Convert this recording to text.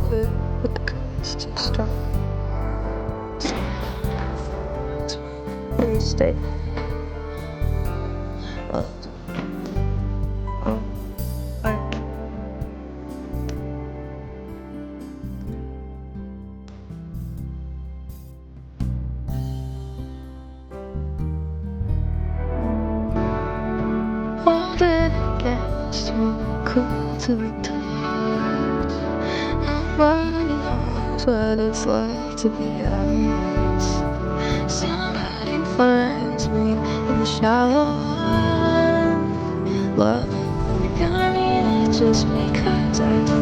But the current's too strong. Please stay. All that gets too cool to the touch. Nobody knows what it's like to be honest. Somebody finds me in the shower. Love, you got me just because I